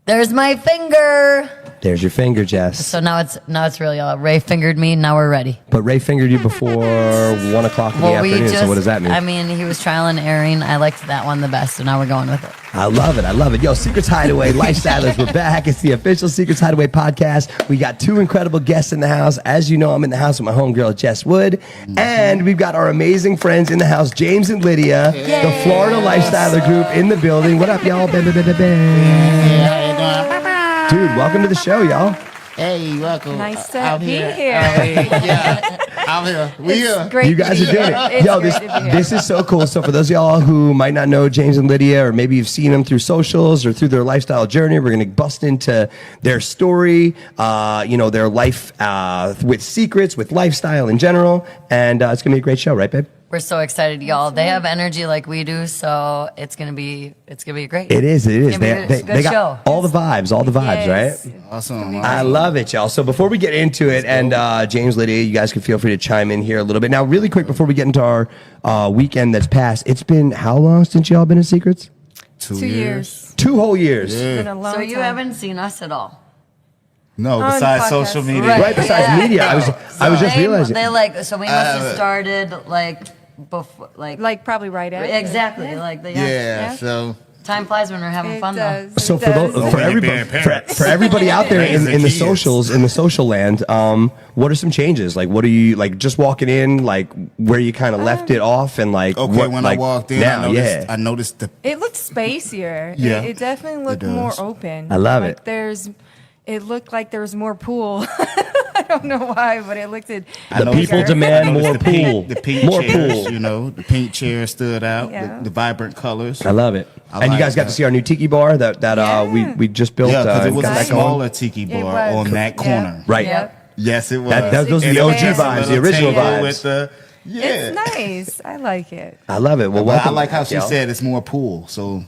There's my finger. There's your finger, Jess. So now it's real, y'all. Ray fingered me. Now we're ready. But Ray fingered you before 1 o'clock in the afternoon. So what does that mean? I mean, he was trial and erroring. I liked that one the best, so now we're going with it. I love it. I love it. Yo, Secrets Hideaway, Lifestylers, we're back. It's the official Secrets Hideaway podcast. We got two incredible guests in the house. As you know, I'm in the house with my homegirl, Jess Wood. And we've got our amazing friends in the house, James and Lydia, the Florida Lifestyler Group in the building. What up, y'all? Bam, bam, bam, bam, bam. How you doing? Dude, welcome to the show, y'all. Hey, welcome. Nice to I'm be here. here. Yeah, I'm here. We here. Great You guys to are be doing here. it. It's Yo, great to be here. this is so cool. So for those of y'all who might not know James and Lydia, or maybe you've seen them through socials or through their lifestyle journey, we're going to bust into their story, their life with secrets, with lifestyle in general. And it's going to be a great show, right, babe? We're so excited, y'all. They have energy like we do, so it's gonna be great. It is. It's gonna be a They good got show. all the vibes, Yes. right? Awesome. I love it, y'all. So before we get into it, and James, Lydia, you guys can feel free to chime in here a little bit. Now, really quick, before we get into our weekend that's passed, it's been how long since y'all been in Secrets? 2 2 years. 2 whole years. Yeah. Been a long So you time. haven't seen us at all. No, On besides podcast. social media. Right, besides media. I was just realizing. So we must have started before, Like probably right after. exactly, Yeah, so time flies when we're having It fun does. So It for does. those, for When you're everybody, being parents. for everybody out there in the Kids. socials, in the social land, what are some changes? Like, what are you like? Just walking in, like where you kind of left it off, and like okay, what, when like, I walked in, now, I noticed the It looked spacier. Yeah. It definitely looked does. more open. I love like it. It looked like there was more pool. I don't know why, but it looked at The people demand more pool, the pink more chairs, pool. the pink chairs stood out, Yeah. the vibrant colors. I love it. I And you like guys got that. to see our new tiki bar that Yeah. we just built. Yeah, because it and was got a that going. smaller tiki It bar was. on that corner. Yeah. Right. Yep. Yes, it was. Those are And the it OG has a vibes, the little original table vibes. With the, yeah. It's nice. I like it. I love it. Well, But I welcome like how back, she y'all. said it's more pool, so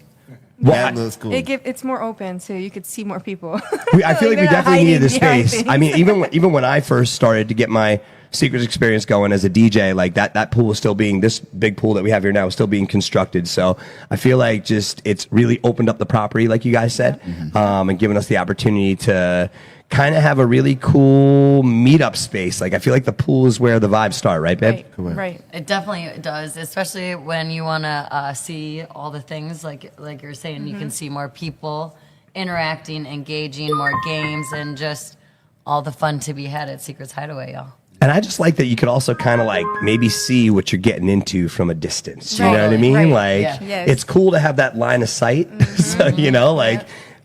Well, that I- looks cool. It's more open too. You could see more people. I feel like we they're not definitely needed the hiding behind space. things. I mean, even when I first started to get my Secrets experience going as a DJ, like that pool is still being, this big pool that we have here now is still being constructed. So I feel like just it's really opened up the property, like you guys said, and given us the opportunity to kind of have a really cool meetup space. Like I feel like the pool is where the vibes start, right, babe? Right. Correct. Right. It definitely does, especially when you want to see all the things like you're saying. You can see more people interacting, engaging, more games, and just all the fun to be had at Secrets Hideaway, y'all. And I just like that you could also kind of like maybe see what you're getting into from a distance. You know what I Right, mean? right. Like Yeah. Yes. it's cool to have that line of sight. So,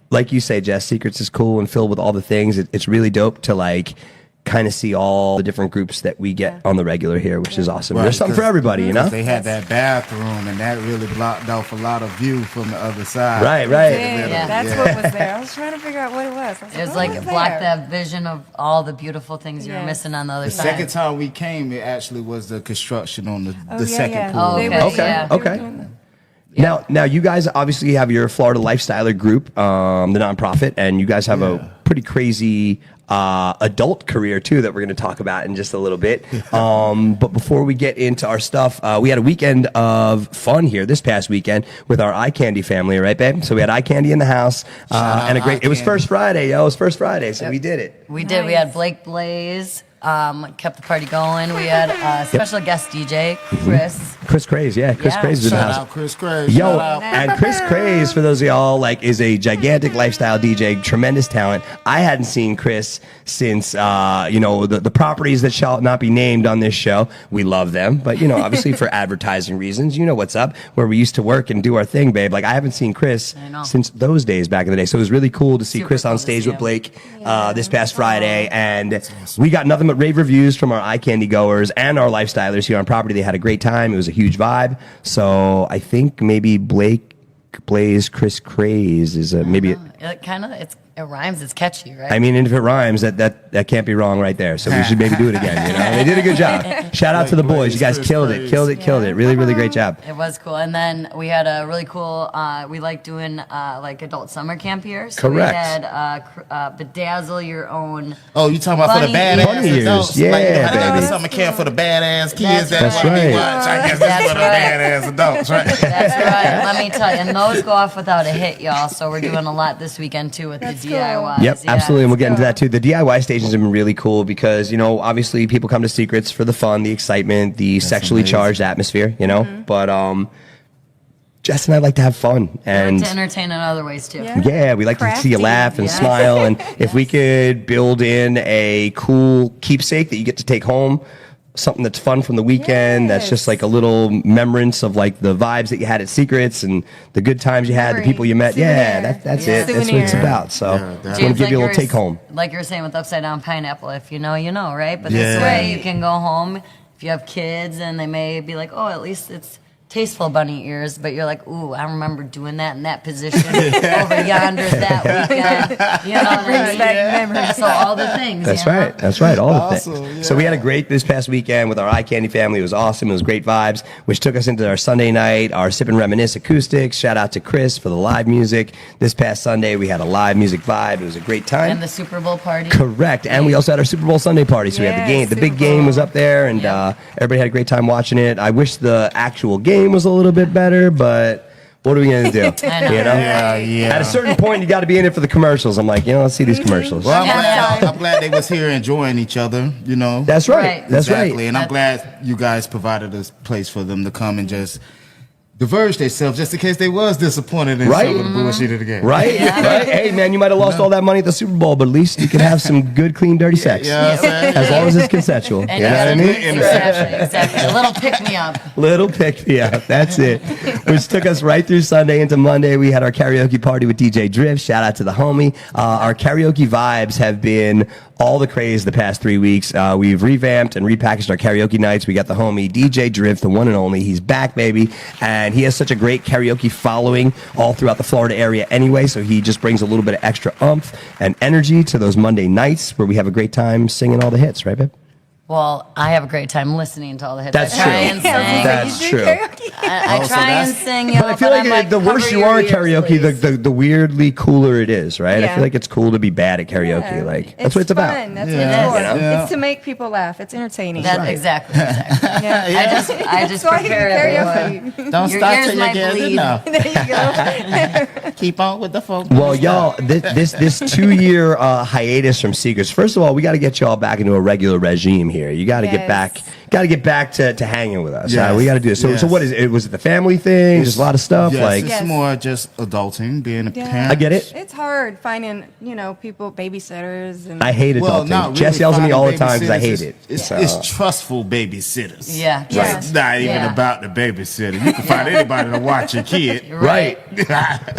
like you say, Jess, Secrets is cool and filled with all the things. It's really dope to like kind of see all the different groups that we get on the regular here, which is awesome. Right, There's something for 'cause- everybody, you know? They had that bathroom, and that really blocked off a lot of view from the other side. Right. Yeah. That's Yeah. what was there. I was trying to figure out what it was. It was what like was block there? that vision of all the beautiful things you were Yes. missing on the other The side. second time we came, it actually was the construction on the Oh, second yeah. pool. Oh, They okay. were- Okay, yeah, they were okay. doing that. Now you guys obviously have your Florida Lifestyler Group, the nonprofit, and you guys have a pretty crazy adult career too that we're going to talk about in just a little bit. But before we get into our stuff, we had a weekend of fun here this past weekend with our eye candy family, right, babe? So we had eye candy in the house, out and a great. Eye It was Candy. first Friday, yo. It was first Friday, so we did it. We did. We had Nice. Blake Blaze, kept the party going. We had a special guest DJ, Chris. Chris Craze, yeah, Chris Yeah. Craze is in the Shout house. out Chris Craig. Yo, Shout out. and Chris Craze, for those of y'all, like, is a gigantic lifestyle DJ, tremendous talent. I hadn't seen Chris since, the properties that shall not be named on this show. We love them, but, obviously for advertising reasons, you know what's up, where we used to work and do our thing, babe. Like, I haven't seen Chris I know. since those days back in the day. So it was really cool to see Super Chris cool on to stage see with him. Blake this past Friday. And we got nothing but rave reviews from our eye candy goers and our lifestylers here on property. They had a great time. It was a huge vibe. So I think maybe Blake Blaze Chris Craze is maybe It kind of it's It rhymes. It's catchy, right? I mean, and if it rhymes, that can't be wrong right there. So we should maybe do it again. You know, they did a good job. Shout out to the boys. You guys killed it. Really, really great job. It was cool. And then we had a really cool, we like doing like adult summer camp here. So Correct. We had Bedazzle Your Own. Oh, you talking about for the Bunny badass ears. adults? Yeah, like, they have baby. a summer camp for the badass kids. That's That's what they right. watch. I guess That's that's for the right. badass adults, right? That's right. Let me tell you. And those go off without a hit, y'all. So we're doing a lot this weekend too with That's the cool. DIYs. Yep, Yeah. absolutely. And we'll get into that too. The DIY stations have been really cool because, you know, obviously people come to Secrets for the fun, the excitement, the sexually amazing. charged atmosphere, you know, but Jess and I like to have fun. And to entertain in other ways too. yeah, we like to see you Crafty. laugh and Yes. smile. And if we could build in a cool keepsake that you get to take home, something that's fun from the weekend, that's just Yes. like a little remembrance of like the vibes that you had at Secrets and the good times you had, the people you met. Yeah, Souvenir. that's Yeah. it. That's what it's Souvenir. about. So Yeah, just want to James, give you a like little take home. Like you were saying with upside down pineapple, if you know, you know, right? But Yeah. this way you can go home if you have kids and they may be like, oh, at least it's tasteful bunny ears, but you're like, ooh, I remember doing that in that position over yonder that weekend. You know what I Brings mean? back memories. So all the things. That's you know? right. That's right. All the Awesome, things. So we had a great this past weekend with our Eye Candy family. It was awesome. It was great vibes, which took us into our Sunday night, our Sip and Reminisce acoustics. Shout out to Chris for the live music. This past Sunday, we had a live music vibe. It was a great time. And the Super Bowl party. Correct. And we also had our Super Bowl Sunday party. So we had the game. Yes, The big Super game Bowl. was up there, and Yep. everybody had a great time watching it. I wish the actual game was a little bit better, but what are we going to do? I know. You know? Yeah. At a certain point, you got to be in it for the commercials. I'm like, let's see these commercials. Well, Yeah. I'm glad they was here enjoying each other, you know. That's right. Right. That's Exactly. right. And I'm glad you guys provided a place for them to come and just diverge themselves just in case they was disappointed in Right. some of the bullshit of the game. Right? Right? Hey, man, you might have lost all that money at the Super Bowl, but at least you can have some good, clean, dirty sex. You know what I'm saying? As long as it's consensual. And You know what I mean? Exactly. A little pick me up. Little pick me up. That's it. Which took us right through Sunday into Monday. We had our karaoke party with DJ Drift. Shout out to the homie. Our karaoke vibes have been all the craze the past 3 weeks. We've revamped and repackaged our karaoke nights. We got the homie DJ Drift, the one and only. He's back, baby. And he has such a great karaoke following all throughout the Florida area anyway. So he just brings a little bit of extra oomph and energy to those Monday nights where we have a great time singing all the hits, right, babe? Well, I have a great time listening to all the hits. That's I try true. and sing. That's You do true. karaoke? I Oh, so try and that's- sing, But I feel I'm like the worse cover you your are at ears, karaoke, please. the weirdly cooler it is, right? I Yeah. feel like it's cool to be bad at karaoke. Yeah. Like that's what it's about. Fun. That's Yeah. what it's for. It is. Yeah. It's to make people laugh. It's entertaining. That's exactly. Yeah. I just That's why prepare everyone. karaoke. Don't Your stop ears till you might get it bleed. now. There you go. Keep on with the folk. Well, y'all, this 2 year hiatus from Secrets. First of all, we got to get y'all back into a regular regime here. You got to get Yes. back. Got to get back to hanging with us. Yes. We got to do it. So Yes. what is it? Was it the family thing? Just a lot of stuff. Yes, like it's Yes. more just adulting, being a Yeah. parent. I get it. It's hard finding, people, babysitters. And I hate Well, adulting. not really. Jess yells at me all the time because I finding hate it. babysitters. So- It's trustful babysitters. Yeah. Yeah. It's not even Yeah. about the babysitter. You can find anybody to watch your kid. Right.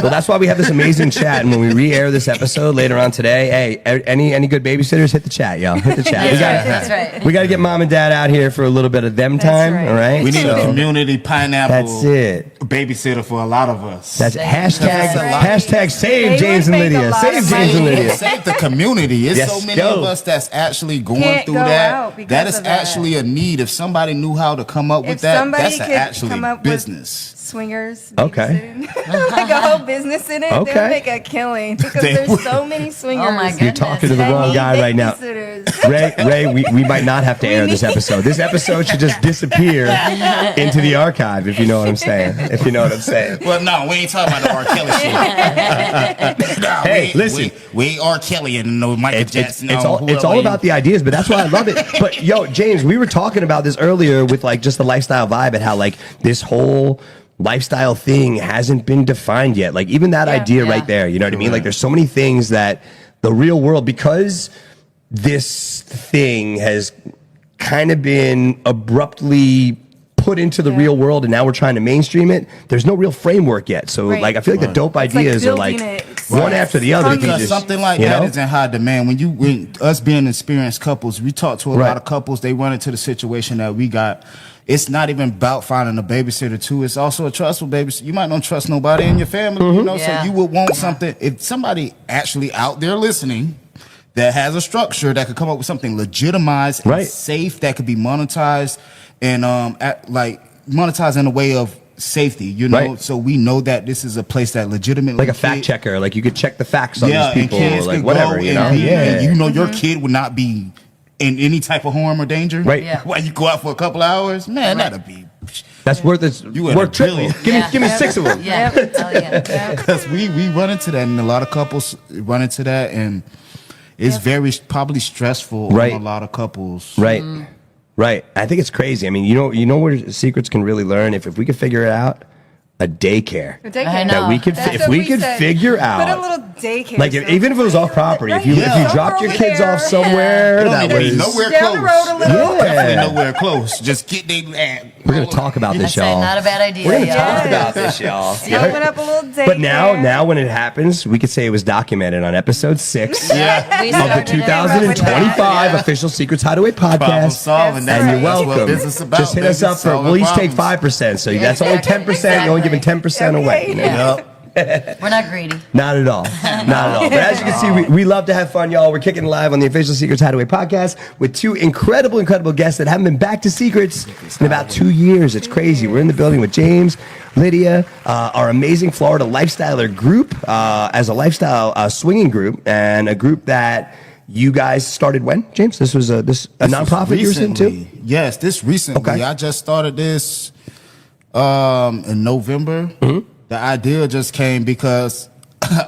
So that's why we have this amazing chat. And when we re-air this episode later on today, hey, any good babysitters, hit the chat, y'all. Hit the chat. That's right. We got to get mom and dad out here for a little bit of them That's time. right. All right. We need So a community pineapple That's it. babysitter for a lot of us. That's hashtag Right. hashtag save They James would and make a Lydia. lot Save of James and money. Lydia. Save the community. It's Yes, so many go. of us that's actually going Can't through go that. out because That is of that. actually a need. If somebody knew how to come up with If that, somebody that's could actually come up with- business. swingers. Okay. babysitting. Like a whole business in it. Okay. They'll make a killing because They there's would. so many swingers. Oh my You're goodness. talking to the that wrong need guy right now. babysitters. Ray, we might not have to air this episode. This episode should just disappear into the archive, if you know what I'm saying. If you know what I'm saying. Well, no, we ain't talking about the R. Kelly shit. No, Hey, listen. we ain't R. Kelly and no Michael It's Jackson. all about the ideas, but that's why I love it. But yo, James, we were talking about this earlier with like just the lifestyle vibe and how like this whole lifestyle thing hasn't been defined yet. Like even that idea Yeah. right there, you know what I mean? Like there's so many things that the real world, because this thing has kind of been abruptly put into the real world and now we're trying to mainstream it, there's no real framework yet. So Right. like I feel like the dope It's like ideas are like building it. one after the other. Because You Because just- something like you that know? is in high demand. When us being experienced couples, we talk to a Right. lot of couples. They run into the situation that we got. it's not even about finding a babysitter too. It's also a trustful babysitter. You might not trust nobody in your family, you know, Yeah. so you would want something. If somebody actually out there listening that has a structure that could come up with something legitimized and safe that could be monetized and monetized in a way of safety, you know, so we know that this is a place that legitimately like a fact checker, like you could check the facts on these people, and like whatever, you know. And you know your kid would not be in any type of harm or danger, right? Yeah. While you go out for a couple hours, man, that'd be. That's worth it. Worth triple. Give me 6 of them. Yeah, hell yeah. Because we run into that, and a lot of couples run into that, and it's very probably stressful on a lot of couples. Right. Right. I think it's crazy. I mean, you know where secrets can really learn if we could figure it out. A daycare. I know. That we could, if we could figure out, put a little daycare. like even if it was off property, if you dropped your kids off somewhere, that was nowhere close. Down the road a little. Definitely nowhere close. Just get they. We're gonna talk about this, I y'all. say not a bad idea. We're gonna talk about this, y'all. Open up a little daycare. But now when it happens, we could say it was documented on episode 6 We of the started it. 2025 Official Secrets Hideaway podcast. Solving. And you're That's what welcome. business about. Just hit us up for, we'll each take 5%. So that's only 10%. You're only giving 10% away. You know? We're not greedy. Not at all. Not at all. But as you can see, we love to have fun, y'all. We're kicking live on the Official Secrets Hideaway podcast with 2 incredible guests that haven't been back to Secrets in about 2 years. It's crazy. We're in the building with James, Lydia, our amazing Florida Lifestyler group, as a lifestyle swinging group, and a group that you guys started when, James? This was a nonprofit you were in too? Yes, this recently. Okay. I just started this in November. Mm-hmm. The idea just came because,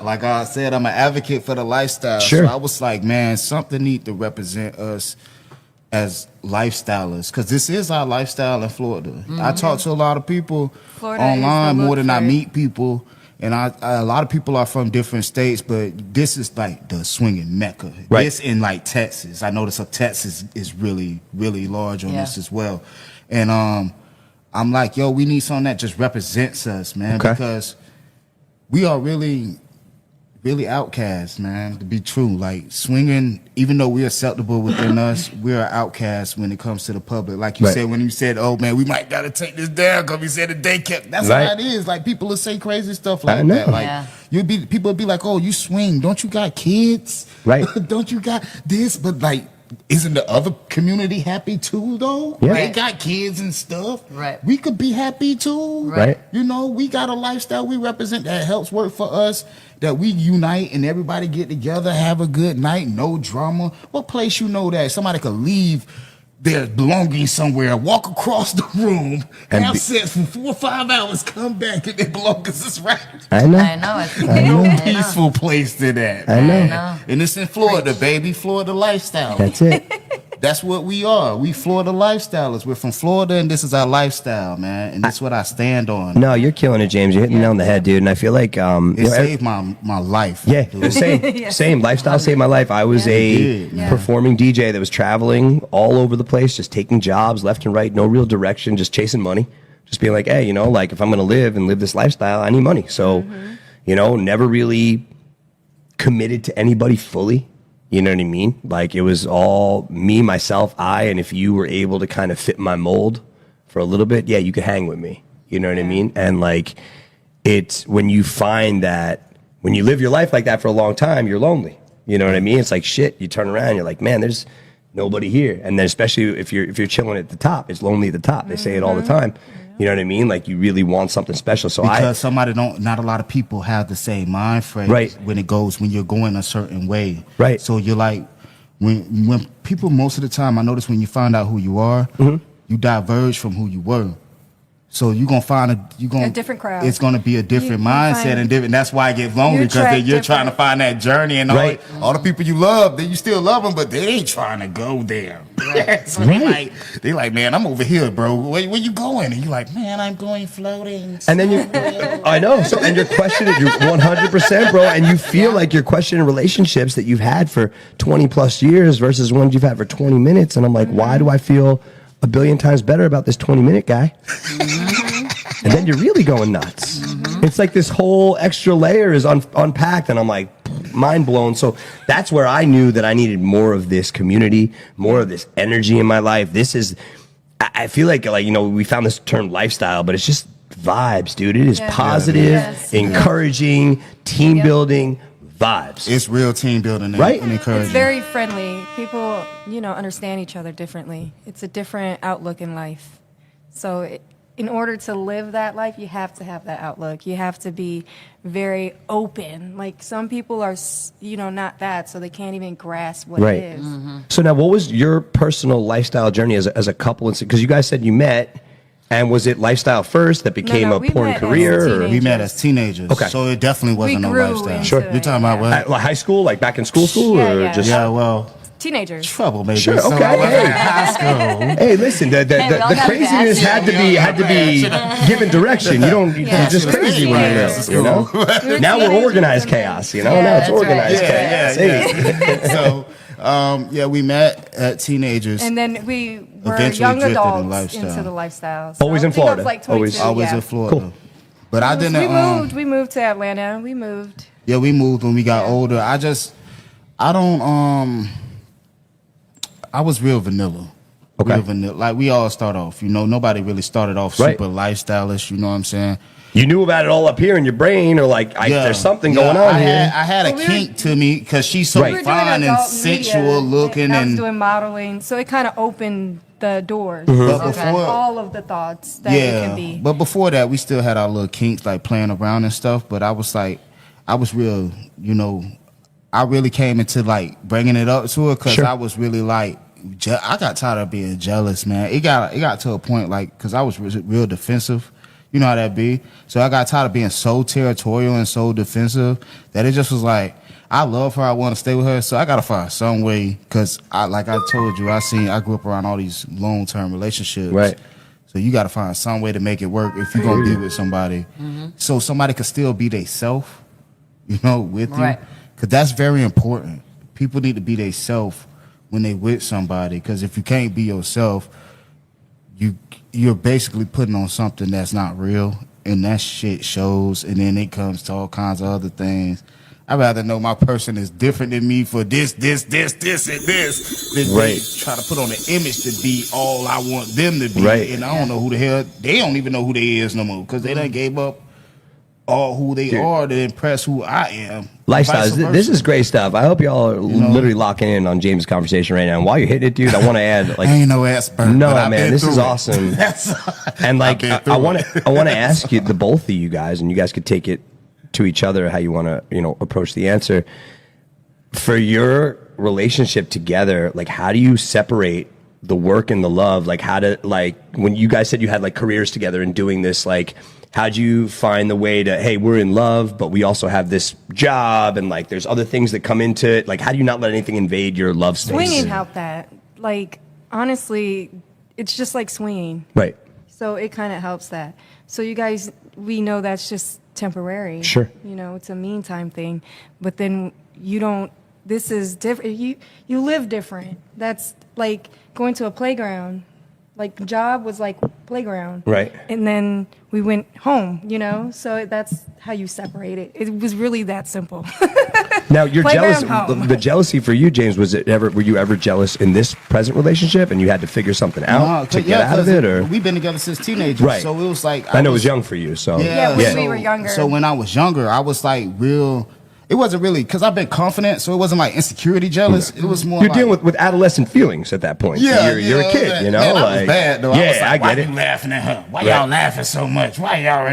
like I said, I'm an advocate for the lifestyle. Sure. So I was like, man, something need to represent us as lifestylers, because this is our lifestyle in Florida. Mm-hmm. I talk to a lot of people online more than I meet people. And a lot of people are from different states, but this is like the swinging mecca. Right. This in like Texas. I noticed Texas is really, really large on this as well. And I'm like, yo, we need something that just represents us, man, because we are really, really outcasts, man, to be true. Like swinging, even though we're acceptable within us, we're outcasts when it comes to the public. Like you said, when you said, oh man, we might gotta take this down because we said the day kept. That's how it is. Like people will say crazy stuff like that. Like people will be like, oh, you swing, don't you got kids? Right. Don't you got this? But like, isn't the other community happy too, though? Yeah. They got kids and stuff. Right. We could be happy too. Right. You know, we got a lifestyle we represent that helps work for us, that we unite and everybody get together, have a good night, no drama. What place you know that somebody could leave their belongings somewhere, walk across the room, and have sex for 4 or 5 hours, come back and their belongings is right? I know. I know. It's No peaceful place to that. I know. And it's in Florida, baby. Florida lifestyle. That's it. That's what we are. We Florida lifestylers. We're from Florida, and this is our lifestyle, man. And that's what I stand on. No, you're killing it, James. You're hitting it on the head, dude. And I feel like It saved my life. Yeah, dude. same. Lifestyle saved my life. I was a performing DJ that was traveling all over the place, just taking jobs left and right, no real direction, just chasing money. Just being like, hey, you know, like if I'm going to live this lifestyle, I need money. So, you know, never really committed to anybody fully. You know what I mean? Like it was all me, myself, I, and if you were able to kind of fit my mold for a little bit, yeah, you could hang with me. You know what I mean? And like it's when you find that when you live your life like that for a long time, you're lonely. You know what I mean? It's like shit. You turn around, you're like, man, there's nobody here. And then especially if you're chilling at the top, it's lonely at the top. They say it all the time. You know what I mean? Like you really want something special. So because not a lot of people have the same mind frame when you're going a certain way. Right. So you're like, when people, most of the time, I notice when you find out who you are, you diverge from who you were. So you're gonna find a different crowd. It's gonna be a different mindset and different. That's why I get lonely, because you're trying to find that journey, and all the people you love, you still love them, but they ain't trying to go there. So they like, man, I'm over here, bro. Where you going? And you're like, man, I'm going floating. And then I know. So and you're questioning, you're 100%, bro, and you feel like you're questioning relationships that you've had for 20 plus years versus ones you've had for 20 minutes, and I'm like, why do I feel a billion times better about this 20-minute guy? And then you're really going nuts. It's like this whole extra layer is unpacked, and I'm like, mind blown. So that's where I knew that I needed more of this community, more of this energy in my life. This is I feel like we found this term lifestyle, but it's just vibes, dude. It is positive, encouraging, team building vibes. It's real team building, right? And encouraging. It's very friendly. People, understand each other differently. It's a different outlook in life. So in order to live that life, you have to have that outlook. You have to be very open. Like some people are, not that, so they can't even grasp what it is. Mm-hmm. So now, what was your personal lifestyle journey as a couple? Because you guys said you met, and was it lifestyle first that became a porn career? We met as teenagers. Okay. So it definitely wasn't no lifestyle. Sure. You're talking about what? Like high school, like back in school, or just well. Teenagers. Trouble, maybe. Sure. So Okay. I was in high school. Hey, listen, the craziness had to be given direction. You don't you're just crazy when you're little, Now we're organized chaos, now it's organized chaos. Hey. So, we met at teenagers. And then we were Eventually young drifted adults in into the lifestyle. So Always in I think I was Florida. like 22, Always in Florida. Cool. But I didn't. We moved to Atlanta. We moved. Yeah, we moved when we got older. I was real vanilla. Okay. Real vanilla. Like we all start off, nobody really started off super lifestylish, you know what I'm saying? You knew about it all up here in your brain, or there's something going on here. I had a kink to me because she's so fine and sensual looking, I was and doing modeling, so it kind of opened the doors. But So before all of the thoughts that it can be. But before that, we still had our little kinks, like playing around and stuff. But I was real, I really came into like bringing it up to her because I was really like, I got tired of being jealous, man. It got to a point like, because I was real defensive. You know how that be. So I got tired of being so territorial and so defensive that it just was like, I love her. I want to stay with her. So I got to find some way, because like I told you, I grew up around all these long-term relationships. Right. So you got to find some way to make it work if you're going to be with somebody. Mm-hmm. So somebody could still be they self, with you. Because that's very important. People need to be they self when they with somebody. Because if you can't be yourself, you're basically putting on something that's not real, and that shit shows, and then it comes to all kinds of other things. I'd rather know my person is different than me for this, and this, than they try to put on an image to be all I want them to be. Right. And I don't know who the hell, they don't even know who they is no more, because they done gave up all who they are to impress who I am. Lifestyles. This is great stuff. I hope y'all are literally locking in on James' conversation right now. And while you're hitting it, dude, I want to add, I ain't no expert. No, man, this is awesome. And I want to ask you, the both of you guys, and you guys could take it to each other how you want to, approach the answer. For your relationship together, how do you separate the work and the love? When you guys said you had careers together and doing this, how'd you find the way to, hey, we're in love, but we also have this job, and there's other things that come into it. How do you not let anything invade your love space? Swinging helped that. Honestly, it's just like swinging. Right. So it kind of helps that. So you guys, we know that's just temporary. Sure. It's a meantime thing. But then this is different. You live different. That's like going to a playground. Job was like playground. Right. And then we went home, so that's how you separate it. It was really that simple. Now, you're jealous. Home. The jealousy for you, James, were you ever jealous in this present relationship, and you had to figure something out to get out of it? Or we've been together since teenagers. Right. So it was like, I know it was young for you. So when we were younger. So when I was younger, I was real. It wasn't really, because I've been confident, so it wasn't insecurity jealous. It was more you're dealing with adolescent feelings at that point. Yeah, so you're a kid, Man, I was bad, though. Yeah, I get why it. You laughing at her? Why y'all laughing so much? Why y'all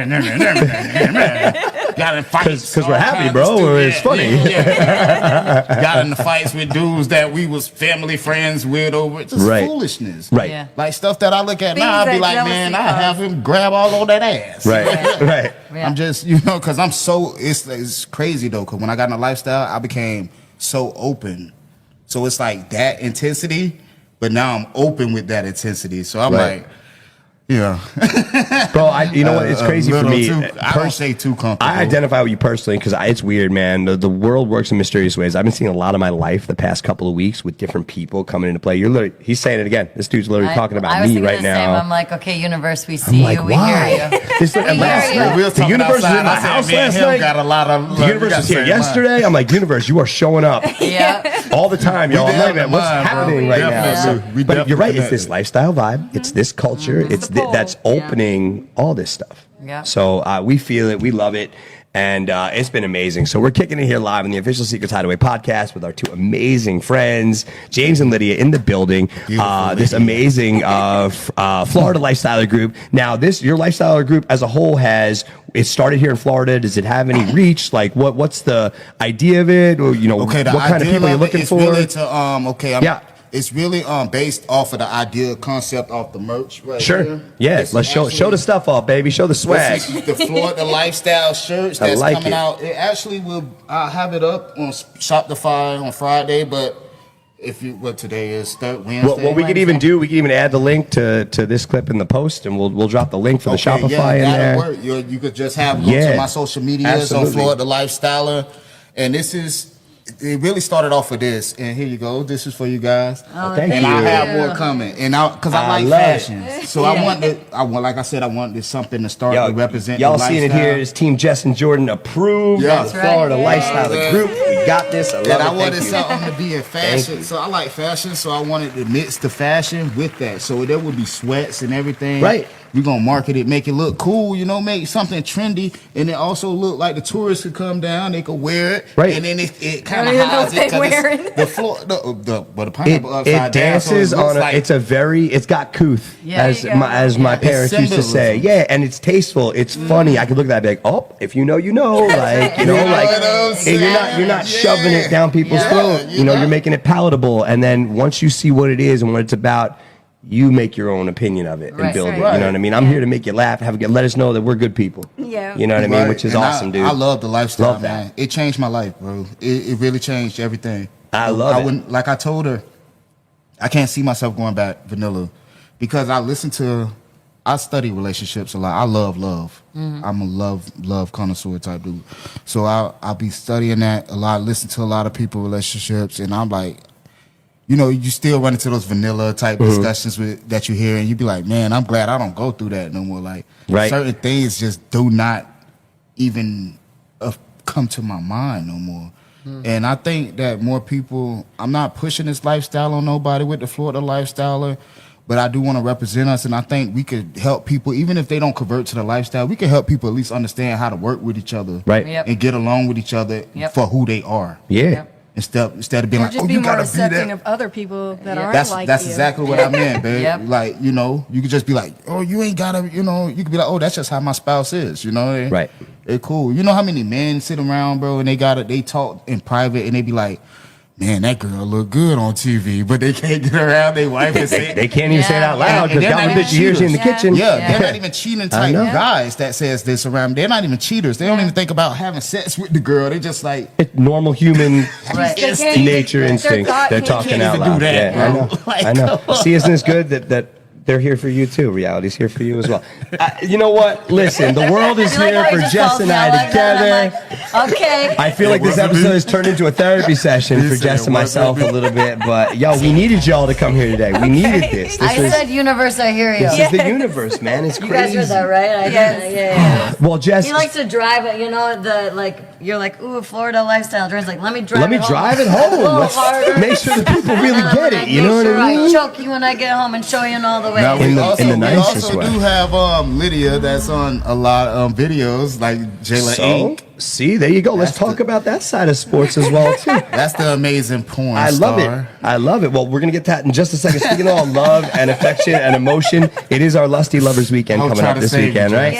got in fights? Because we're happy, bro, or it's funny. Got in the fights with dudes that we was family friends with over just foolishness. Right. Yeah. Stuff that I look at now, I'd be like, man, I have him grab all on that ass. Right. Yeah. I'm just, because I'm so, it's crazy though, because when I got in the lifestyle, I became so open. So it's that intensity, but now I'm open with that intensity. So I'm bro, you know what? It's crazy for me. I don't say too comfortable. I identify with you personally because it's weird, man. The world works in mysterious ways. I've been seeing a lot of my life the past couple of weeks with different people coming into play. He's saying it again. This dude's literally talking about me right now. I'm like, okay, universe, we see you, we hear you. The universe was in my house last night. Got a lot of the universe was here yesterday. I'm like, universe, you are showing up. Yeah. all the time, y'all. I'm like, man, what's Mind, bro. happening right Definitely. now? We But you're right. definitely It's this lifestyle vibe. It's this culture. It's that's opening all this stuff. Yeah. So we feel it. We love it. And it's been amazing. So we're kicking it here live on the official Secrets Hideaway podcast with our two amazing friends, James and Lydia, in the building. This amazing Florida Lifestyler Group. Now, your Lifestyler Group as a whole it started here in Florida. Does it have any reach? Like, what's the idea of it? Or, what kind of people you're looking for? Really it's really based off of the idea concept off the merch right here. Yeah, let's show the stuff off, baby. Show the swag. This is the Florida Lifestyle shirts that's coming out. It actually I'll have it up on Shopify on Friday, but today is Wednesday. What we could even add the link to this clip in the post, and we'll drop the link for the Shopify in there. Work. You could just go to my social medias on Florida Lifestyler, and it really started off with this, and here you go. This is for you guys. Oh, thank you. And I have more coming, and because I like fashion, so I wanted something to start to represent. Y'all the seeing it here is Team Jess and Jordan approved. Yeah. The Florida Lifestyle Group. We got this. I love it. I wanted something to be in fashion, so I like fashion, so I wanted to mix the fashion with that, so there would be sweats and everything. Right. We're going to market it, make it look cool, make something trendy, and it also look like the tourists could come down, they could wear it, right. And then it kind of hides it. The pineapple upside down. It dances so it's got couth, as my parents used to say. Yeah, and it's tasteful, it's funny. I could look at that and be like, if you know, like, you're not shoving it down people's throat. You're making it palatable, and then once you see what it is and what it's about, you make your own opinion of it and build it. You know what I mean? I'm here to make you laugh, let us know that we're good people. Yeah. You know what I mean? Which is awesome, dude. I love the lifestyle, man. It changed my life, bro. It really changed everything. I love it. Like I told her, I can't see myself going back vanilla because I study relationships a lot. I love love. Mm-hmm. I'm a love connoisseur type dude. So I'll be studying that a lot, listen to a lot of people relationships, and I'm like, you still run into those vanilla type discussions that you hear, and you be like, man, I'm glad I don't go through that no more. Like, certain things just do not even come to my mind no more. And I think that more people, I'm not pushing this lifestyle on nobody with the Florida Lifestyler, but I do want to represent us, and I think we could help people, even if they don't convert to the lifestyle, we can help people at least understand how to work with each other and get along with each other for who they are. Yeah. Yep. Instead of being like, you gotta be accepting of other people that aren't like that's you. exactly what I meant, babe. Like, you could just be like, oh, you ain't gotta, you could be like, oh, that's just how my spouse is, Right. It's cool. You know how many men sit around, bro, and they talk in private, and they be like, man, that girl look good on TV, but they can't get around their wife and say they can't even say it out loud because God forbid she hears you in the kitchen. They're not even cheating type guys that says this around. They're not even cheaters. They don't even think about having sex with the girl. They just like it's normal human nature instinct. They're talking out loud. I know. See, isn't this good that they're here for you too? Reality's here for you as well. You know what? Listen, the world is here for Jess and I together. Okay. I feel like this episode has turned into a therapy session for Jess and myself a little bit, but we needed y'all to come here today. We needed this. I said universe, I hear you. This is the universe, man. It's crazy. You guys heard that, right? Yeah. Well, Jess, he likes to drive it. You're like, ooh, Florida lifestyle. Jordan's like, let me drive it home. Let's make sure the people really get it. You know what I mean? I choke you when I get home and show you in all the way. Now, in the nicest way. We also do have Lydia that's on a lot of videos like Jayla Inc. See, there you go. Let's talk about that side of sports as well too. That's the amazing porn I love star. I love it. Well, we're gonna get to that in just a second. Speaking of all love and affection and emotion, it is our Lusty Lovers Weekend coming up this weekend, right?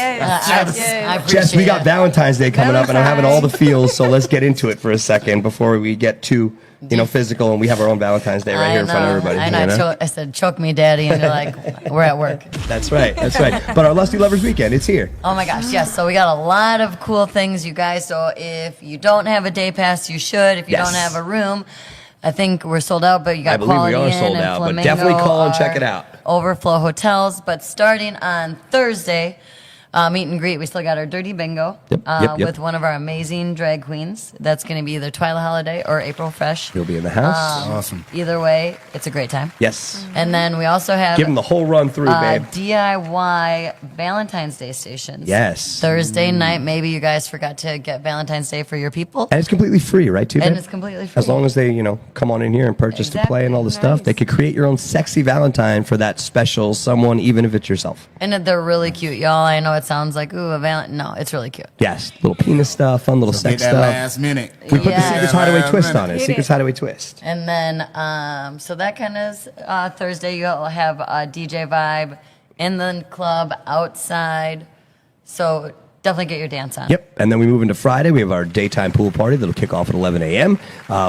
Jess, we got Valentine's Day coming up, and I'm having all the feels. So let's get into it for a second before we get too physical, and we have our own Valentine's Day right here in front of everybody. I said, choke me, daddy, and you're like, we're at work. That's right. But our Lusty Lovers Weekend, it's here. Oh my gosh, yes. So we got a lot of cool things, you guys. So if you don't have a day pass, you should. If you don't have a room, I think we're sold out, but you got Quality Inn sold and out, Flamingo, but definitely call and check it out. Overflow Hotels. But starting on Thursday, Meet and greet. We still got our dirty bingo Yep. with one of our amazing drag queens. That's going to be either Twyla Holiday or April Fresh. You'll be in the house. Awesome. Either way, it's a great time. Yes. And then we also have Give them the whole run through, babe. DIY Valentine's Day stations. Yes. Thursday night, maybe you guys forgot to get Valentine's Day for your people. And it's completely free, right, too? And babe? it's completely free. As long as they, come on in here and purchase to play and all the stuff, Nice. they could create your own sexy Valentine for that special someone, even if it's yourself. And they're really cute, y'all. I know it sounds like, ooh, a Valentine. No, it's really cute. Yes, little penis stuff, fun little Get sex that stuff. last minute. We put the Yes. Secrets Hideaway twist on it. Hit Secrets it. Hideaway twist. And then, so that kind of is Thursday. You'll have a DJ vibe in the club, outside. So definitely get your dance on. Yep. And then we move into Friday. We have our daytime pool party that'll kick off at 11 a.m.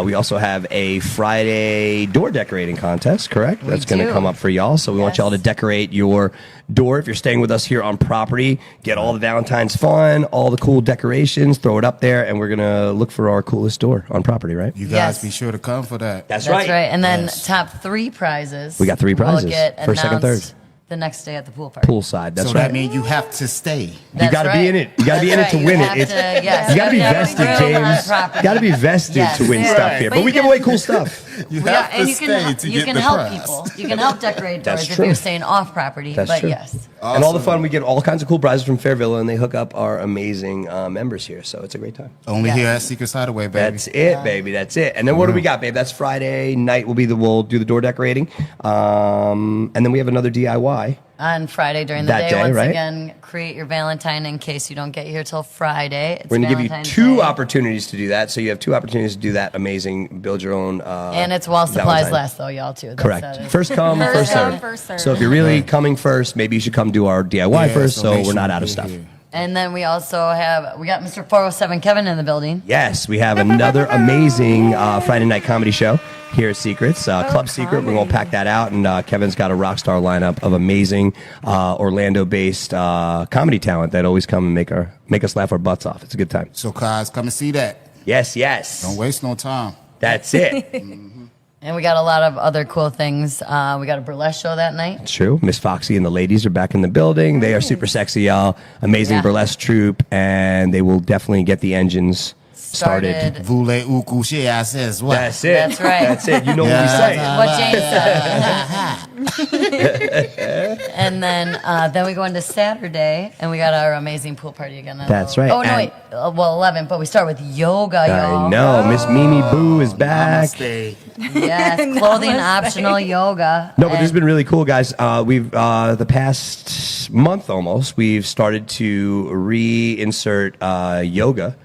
We also have a Friday door decorating contest, correct? That's going to do. come up for y'all. So we want Yes. y'all to decorate your door. If you're staying with us here on property, get all the Valentine's fun, all the cool decorations, throw it up there, and we're going to look for our coolest door on property, right? You guys Yes. be sure to come for that. That's That's right. And then Yes. top 3 prizes. We got 3 prizes. Will get First, second, announced third. the next day at the pool party. Poolside. That's So right. that means you have to stay. You That's got to right. be in it. You got to be in it That's to right. win You it. have It's- to- yes, you got to be have vested, room on James. property. Got to be vested Yes. to win Right. stuff here. But But you we give can- away cool stuff. You Yeah, have and to you stay can to you get can the help prize. people. You can help decorate That's doors if true. you're staying off property. That's but true. yes. And all the fun, we get all kinds of cool prizes from Fair Villa, and they hook up our amazing members here. So it's a great time. Only Yes. here at Secrets Hideaway, baby. That's it, baby. That's it. And then what do we got, babe? That's Friday night. We'll do the door decorating, and then we have another DIY. On Friday during the That day, once right? again, create your Valentine in case you don't get here till Friday. It's We're going to give you Valentine's 2 Day. opportunities to do that. So you have 2 opportunities to do that amazing, build your own. And it's while supplies Valentine. last, though, y'all, too. That's Correct. that is- First come, first come, serve. first serve. So if you're really coming first, maybe you should come do our DIY Yeah, first, so make we're sure not you out of get stuff. here. And then we got Mr. 407 Kevin in the building. Yes, we have another amazing Friday night comedy show here at Secrets. Club Secret, we're going to pack that out. And Kevin's got a rock star lineup of amazing Orlando-based comedy talent that always come and make us laugh our butts off. It's a good time. So, guys, come and see that. Yes, yes. Don't waste no time. That's it. And we got a lot of other cool things. We got a burlesque show that night. It's true. Miss Foxy and the ladies are back in the building. They are super sexy, y'all. Amazing Yeah. burlesque troupe, and they will definitely get the engines started. Voulez ou coucher, I says what? That's it. That's right. That's it. You know what we say. What James said. And then we go into Saturday, and we got our amazing pool party again. That's right. Oh, no, And- wait. Well, 11, but we start with yoga, y'all. I know. Miss Mimi Boo is back. Namaste. Yes, clothing optional yoga. No, but this has And- been really cool, guys. We've the past month almost, we've started to reinsert yoga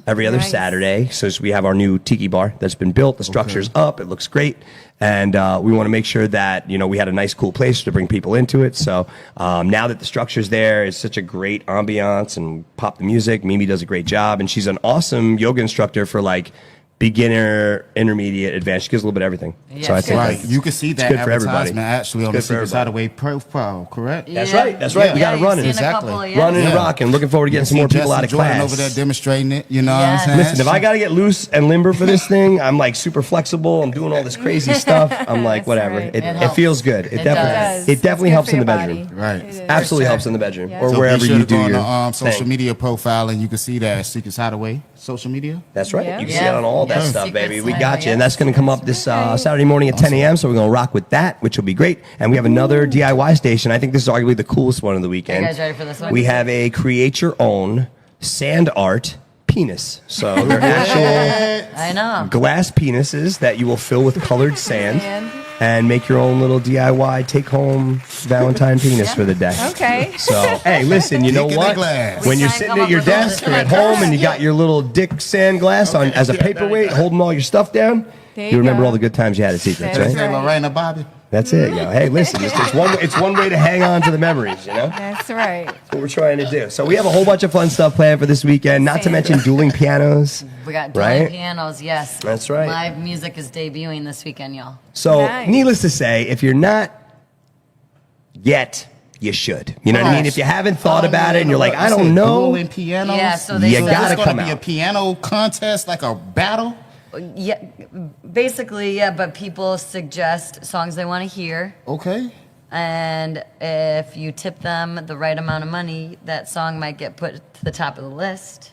every other Nice. Saturday. So we have our new tiki bar that's been built. The structure's up. It looks great. And we want to make sure that, we had a nice, cool place to bring people into it. So now that the structure's there, it's such a great ambiance and pop the music. Mimi does a great job. And she's an awesome yoga instructor for beginner, intermediate, advanced. She gives a little bit of everything. Yes, So I think Right. You can see that good for everybody. advertisement actually on It's the good for Secrets everybody. Hideaway profile, correct? That's Yeah. right. That's right. We got to you've run it. seen a Exactly. couple, yeah. Running and Yeah. rocking. Looking forward to getting some See more people Jess out and of Jordan class. over there demonstrating it. You know what Yes. I'm saying? Listen, if I got to get loose and limber for this thing, I'm super flexible. I'm doing all this crazy stuff. I'm like, That's whatever. right. It helps. feels good. It does. It definitely It's helps good in the for your bedroom. body. Right. It is. Absolutely sure. helps in the bedroom Yeah. or So wherever be sure you to go do on your the social thing. media profile, and you can see that at Secrets Hideaway social media. That's right. Yeah. You can see Yeah. it on all that Yeah. stuff, Secrets baby. We Hideaway, got you. And yeah. that's going to come up this Okay. Saturday morning at 10 a.m. So we're going to rock with that, which will be great. And we have another DIY station. I think this is arguably the coolest one of the Are weekend. you guys ready for this one? We have a create your own sand art penis. So they're actual I know. glass penises that you will fill with colored sand Sand. and make your own little DIY take-home Valentine penis for the day. Okay. So, hey, listen, you know Dick in the what? glass. When We you're try and sitting come at up your with all desk this or at stuff. home and you got your little dick sand glass on as a paperweight holding all your stuff down, There you you remember go. all the good times you had at Secrets, That's right? Say Lorena Bobby. That's it, yo. Hey, listen, it's one way to hang on to the memories, you know? That's right. That's what we're trying to do. So we have a whole bunch of fun stuff planned for this weekend, not to Sand. mention dueling pianos. We got dueling Right? pianos, yes. That's right. Live music is debuting this weekend, y'all. So, Nice. needless to say, if you're not yet, you should. You know what I mean? If you haven't thought about it and you're like, I don't know, Dueling pianos. Yeah, so they You said- gotta it's come gonna be a out. piano contest, like a battle. Yeah, basically, yeah, but people suggest songs they want to hear. Okay. And if you tip them the right amount of money, that song might get put to the top of the list.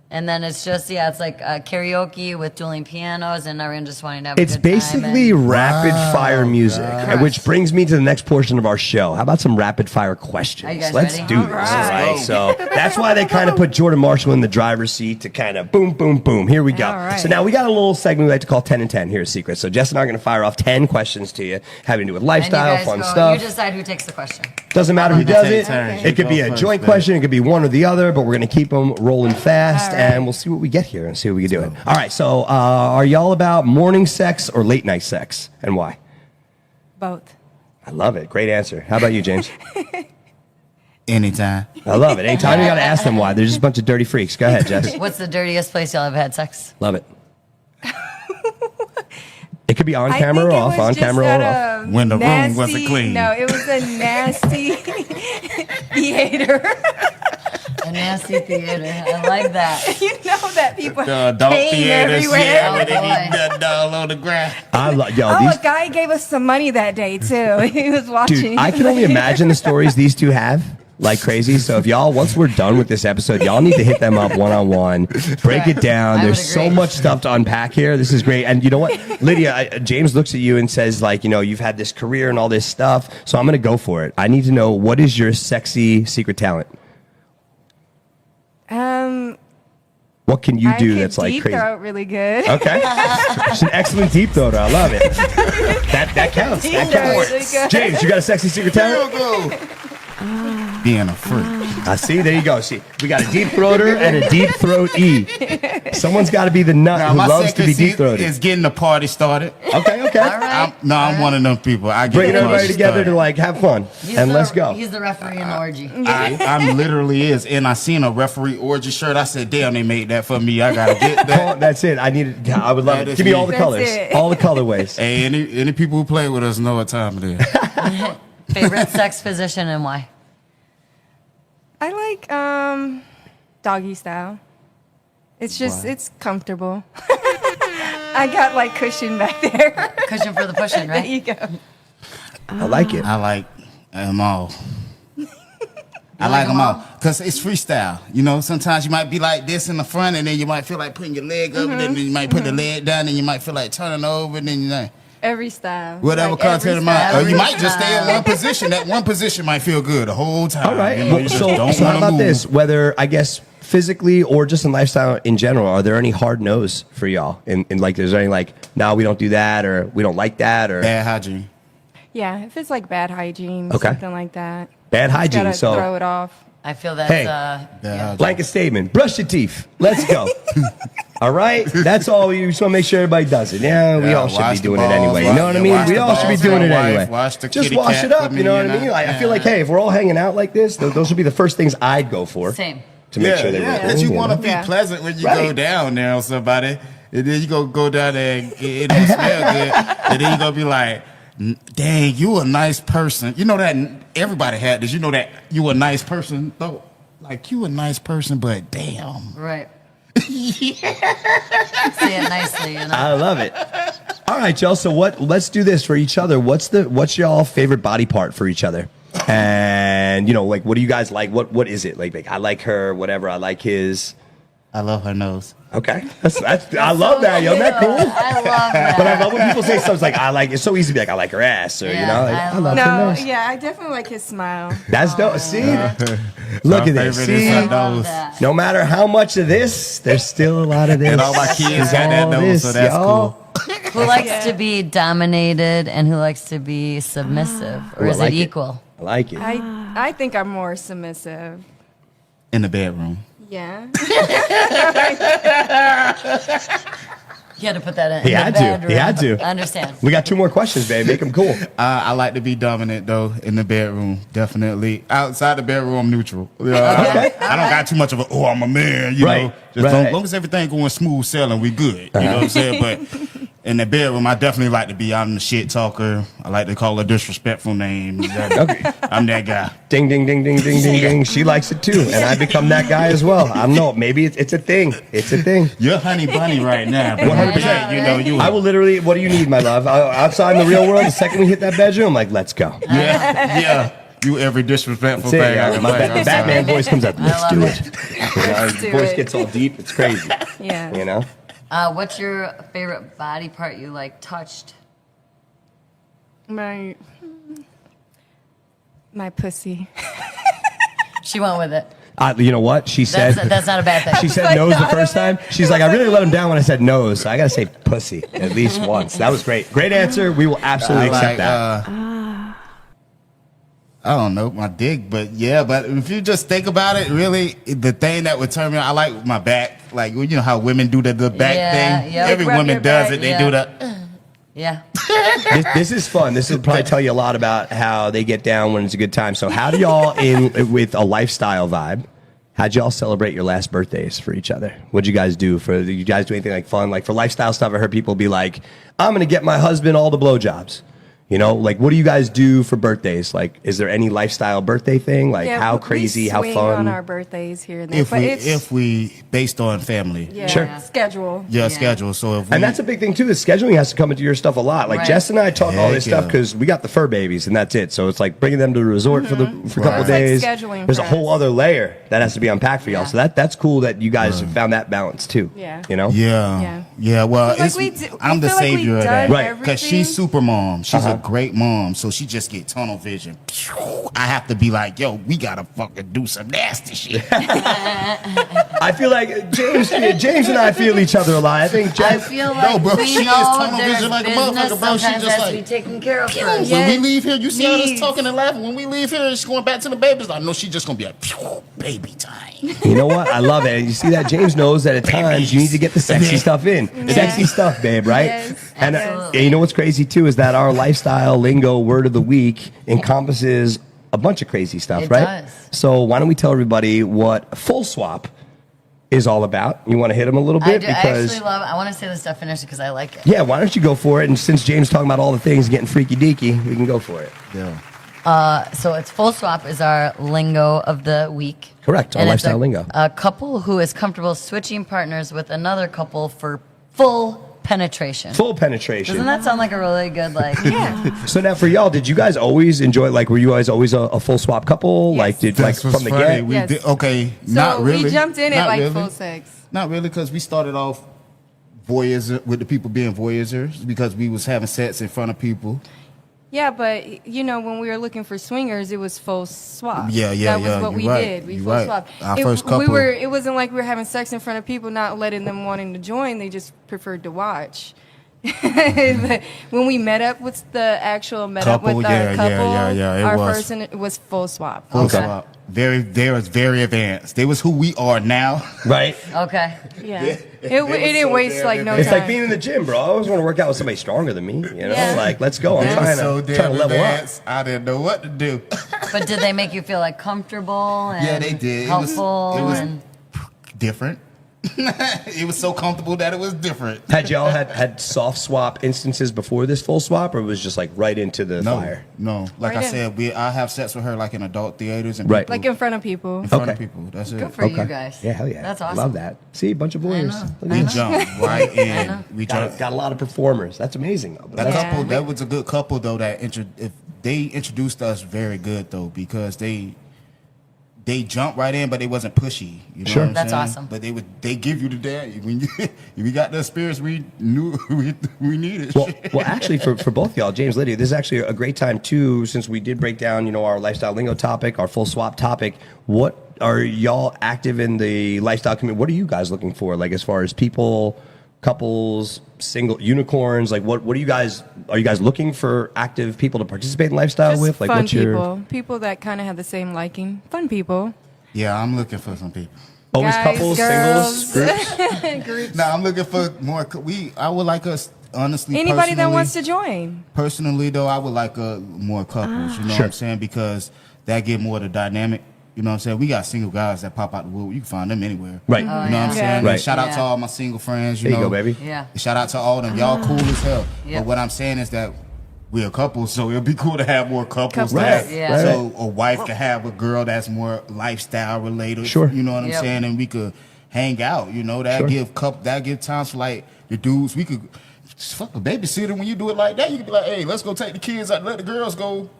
And then it's just, it's like karaoke with dueling pianos and everyone just wanting to have a good time. It's basically rapid fire music, which brings me to the next portion of our show. How about some rapid fire questions? Are you guys Let's ready? do this. All right. So that's why they kind of put Jordan Marshall in the driver's seat to kind of boom, boom, boom. Here we go. Right. So now we got a little segment we like to call 10 and 10. Here's a secret. So Jess and I are going to fire off 10 questions to you, having to do with lifestyle, fun stuff. You decide who takes the question. Doesn't matter who does it. Okay. It could be a joint question. It could be one or the other, but we're going to keep them rolling fast, and we'll see what we get here and see what we can do. All right, so are y'all about morning sex or late night sex, and why? Both. I love it. Great answer. How about you, James? Anytime. I love it. Anytime you got to ask them why. They're just a bunch of dirty freaks. Go ahead, Jess. What's the dirtiest place y'all ever had sex? Love it. It could be on I camera think or it off, was on just camera or at off. a When the room nasty- wasn't clean. No, it was a nasty theater. A nasty theater. I like that. You know that people The adult came theaters, everywhere. yeah, where Oh, they boy. get done all on the ground. I love yo. Oh, These a guy gave us some money that day too. He was watching. dude, I can only imagine the stories these two have. Like crazy. So if y'all, once we're done with this episode, y'all need to hit them up one-on-one, break it down. I There's would so agree. much stuff to unpack here. This is great. And you know what, Lydia, James looks at you and says, like, you know, you've had this career and all this stuff. So I'm going to go for it. I need to know, what is your sexy secret talent? What can you I do could that's like deep crazy? throat really good. Okay. She's an excellent deep throater. I love it. That counts. Deep That throat counts. really good. James, you got a sexy secret talent? Being a freak. I see. There you go. See, we got a deep throater and a deep throat E. Someone's got to be the nut Now, who my loves to be second deep throated. is getting the party started. Okay. All right. I'm one of them people. I get Bringing the party everybody together started. to like have fun and let's go. He's the referee in the orgy. I'm literally is, and I seen a referee orgy shirt. I said, "Damn, they made that for me. I gotta get that." Oh, that's it. I need it. I would love That it. is Give me me. all the That's colors, it. all the colorways. Hey, any people who play with us know what time it is. Favorite sex position and why? I like doggy style. It's just it's comfortable. I got like cushion back there. Cushion for the pushing, There right? you go. I like it. I like them all. I like them all because it's freestyle. You know, sometimes you might be like this in the front, and then you might feel like putting your leg up, and then you might put the leg down, and you might feel like turning over, and then you know. Every style. Whatever Like, comes to every the mind. style. Or you might just stay in Every one position. That one position might feel good the whole time. All right. You know, Well, you just so don't how wanna about move. this? Whether, I guess, physically or just in lifestyle in general, are there any hard no's for y'all? In like, is there any like, no, we don't do that, or we don't like that, or Bad hygiene. Yeah, if it's like bad hygiene, Okay. something like that. bad hygiene? Gotta So throw it off. I feel that's Hey. yeah. blanket statement. Brush your teeth. Let's go. All right? That's all. You just want to make sure everybody does it. Yeah, we Yeah, all should be wash the doing it balls, anyway. You know what I mean? wash We the all should be balls doing for it the wife, anyway. wash the Just kitty wash cat it up. for You know me, what I mean? you know? I feel like, hey, if we're all hanging out like this, those would be the first things I'd go for. Same. To make sure they were Because you want to be Yeah. pleasant when you Right. go down there on somebody, and then you go down there and it don't smell good, and then you gonna be like, "Dang, you a nice person." You know that everybody had this. You know that you a nice person though. Like you a nice person, but damn. Right. Say it nicely, you know. I love it. All right, y'all. So let's do this for each other. What's y'all favorite body part for each other? And like, what do you guys like? What is it? Like I like her, whatever. I like his. I love her nose. Okay, that's I love that. Yo, isn't that cool? I love that. But I love when people say stuff like I like. It's so easy to be like I like her ass, or Yeah, like, I I love No, her nose. yeah, I definitely like his smile. That's dope. See, look My at this. favorite is See, her I love nose. that. no matter how much of this, there's still a lot of this. And all my kids There's got that all nose, this, so that's y'all. cool. Who likes to be dominated and who likes to be submissive? Or Ooh, I is like it it. equal? I like it. I think I'm more submissive. In the bedroom. Yeah. You had to put that in. He in had the to. bedroom. He had to. I understand. We got 2 more questions, babe. Make them cool. I like to be dominant though in the bedroom, definitely. Outside the bedroom, I'm neutral. Okay. I don't got too much of a I'm a man, you Right, know. Just right. as long as everything going smooth sailing, we good. You know what I'm saying? But in the bedroom, I definitely like to be I'm the shit talker. I like to call her disrespectful names. Okay. I'm that guy. Ding, ding, ding, ding, ding, ding, ding. She likes it too, and I become that guy as well. I don't know. Maybe it's a thing. It's a thing. You're honey bunny right now. 100%. You know, you. I will literally. What do you need, my love? Outside in the real world, the second we hit that bedroom, I'm like, let's go. Yeah. You every disrespectful thing. Batman voice comes up. Let's do it. Let's do Voice it. gets all deep. It's crazy. Yeah. You know. What's your favorite body part you like touched? My pussy. She went with it. You know what? She said. That's not a bad thing. She said nose the first time. She's like, I really let him down when I said nose, so I gotta say pussy at least once. That was great. Great answer. We will absolutely accept that. I don't know my dick, but if you just think about it, really, the thing that would turn me on, I like my back. Like, you know how women do the back thing? Yeah. Every Rub woman your does back. it. They Yeah. do the. Yeah. This is fun. This will probably tell you a lot about how they get down when it's a good time. So how do y'all, with a lifestyle vibe, how'd y'all celebrate your last birthdays for each other? What'd you guys do? Did you guys do anything like fun? Like for lifestyle stuff, I heard people be like, I'm going to get my husband all the blowjobs. You know, like what do you guys do for birthdays? Like, is there any lifestyle birthday thing? Like how crazy, how swing fun? on our birthdays here and there. If we based on family. yeah, Sure. schedule. Yeah, schedule. So if we, And that's a big thing too. Is scheduling has to come into your stuff a lot. Like Right. Jess and I talk all this Heck stuff yeah. because we got the fur babies and that's it. So it's like bringing them to the resort for a couple It's like days. scheduling There's for a whole us. other layer that has to be unpacked for y'all. Yeah. So that's cool that you guys have found that balance too. Yeah. You know. Yeah. Well, I feel like it's, we do- I'm I the feel like savior we've of that, done Right. Because she's super mom. She's a great mom, so she just get tunnel vision. I have to be like, yo, we gotta fucking do some nasty shit. I feel like James and I feel each other a lot. I think I Jess. feel like bro, we she is know tunnel there's vision like a business motherfucker, bro. She sometimes just has to like- be taken care of first. When we leave here, you see all this Jeez. talking and laughing. When we leave here, she's going back to the babies. I know she's just gonna be like, "Phew, baby time. You know what? I love it. And you see that James knows that at times you need to get the sexy stuff in. Sexy stuff, babe, right? Yes, and absolutely. you know what's crazy too is that our lifestyle lingo word of the week encompasses a bunch of crazy stuff, It right? does. So why don't we tell everybody what full swap is all about? You want to hit them a little I bit do. I because actually love it. I want to say this definition because I like it. yeah, why don't you go for it? And since James is talking about all the things getting freaky deaky, we can go for it. Yeah. So it's full swap is our lingo of the week. Correct, our And it's lifestyle lingo. A couple who is comfortable switching partners with another couple for full penetration. Full penetration. Doesn't that sound like a really good like? So now for y'all, did you guys always enjoy, like, were you guys always a full swap couple? Yes. Like, did, That's like, what's from the funny. get? We Yes. did, okay, So not really. we jumped in Not at like really. full sex. Not really, because we started off voyeurs with the people being voyeurs because we was having sex in front of people. Yeah, but you know, when we were looking for swingers, it was full swap. Yeah, That was what you're we right. did. We You're full right. swap. Our first couple. It wasn't like we were having sex in front of people, not letting them wanting to join. They just preferred to watch. When we met up with the actual met up Couple, with yeah, our couple, yeah, it our was. person it was full swap. Full Okay. swap. They was very advanced. They was who we are now. Right? Okay. Yeah, It it was didn't so waste damn like no It's time. like being in the gym, bro. I always want to work out with somebody stronger than me. You know, Yeah. like, let's go. I'm They trying was so to damn level up. advanced. I didn't know what to do. But did they make you feel like comfortable and Yeah, they did. It was- helpful? it was- and Different. It was so comfortable that it was different. Had y'all had soft swap instances before this full swap, or was just like right into the fire? No. Like Right I in. said, I have sex with her like in adult theaters and Right. people, Like in front of people. in front of Okay. people. That's it. good for you guys. Yeah, hell yeah. That's awesome. Love that. See, a bunch of voyeurs. know. Look We at this. jumped right in. We jumped. Got a lot of performers. That's amazing. Though. That Yeah. couple, that was a good couple though. If they introduced us very good though, because they jumped right in, but they wasn't pushy. You know Sure. what I'm That's saying? awesome. But they give you the damn when we got the experience we knew we needed. Well, actually, for both y'all, James, Lydia, this is actually a great time too, since we did break down, our lifestyle lingo topic, our full swap topic. What are y'all active in the lifestyle community? What are you guys looking for, like as far as people, couples, single unicorns? Like, what are you guys looking for active people to participate in lifestyle Just with? Like, fun what's your people that kind of have the same liking. Fun people. Yeah, I'm looking for some people. always Guys, couples, girls. singles, groups? Groups. No, I'm looking for more. I would like us honestly. Anybody that personally- wants to join. Personally, though, I would like more couples. You know Sure. what I'm saying? Because that give more of the dynamic. You know what I'm saying? We got single guys that pop out the wood. You can find them anywhere. Right. You know what I'm saying? Right. And shout out to all my single friends. There you go, baby. Yeah. Shout out to all of them. Y'all cool as hell. Yep. But what I'm saying is that we're a couple, so it'll be cool to have more couples. Right. Yeah. So a wife can have a girl that's more lifestyle related. Sure. You know what I'm saying? And we could hang out. You know, that give times for like the dudes. We could fuck a babysitter when you do it like that. You could be like, hey, let's go take the kids out, let the girls go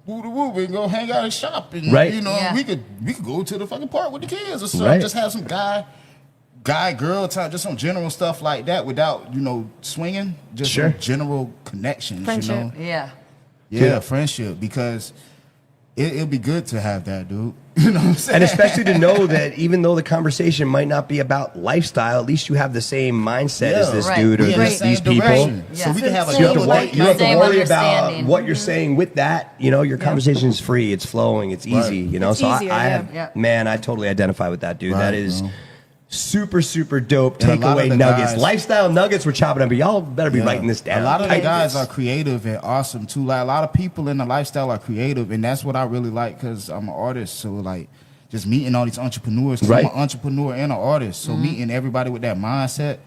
woo the woo and go hang out and shop. And you know, we could go to the fucking park with the kids or something. Just have some guy girl time, just some general stuff like that without, you know, swinging. Just some general connections. Friendship. You know? Yeah, friendship, because it'll be good to have that, dude. You know what I'm saying? And especially to know that even though the conversation might not be about lifestyle, at least you have the same mindset as this dude or these people. So we can have a you don't have to worry about understanding. what you're saying with that. You know, your conversation is free, it's flowing, it's easy. You know, It's so easier, I totally identify with that, dude. Right, that is bro. super, super dope. And a lot Takeaway of the nuggets, guys- lifestyle nuggets. We're chopping up, but y'all better be writing this down. A lot of the Type guys this. are creative and awesome too. Like a lot of people in the lifestyle are creative, and that's what I really like because I'm an artist. So like, just meeting all these entrepreneurs. 'Cause I'm an entrepreneur and an artist. So meeting everybody with that mindset,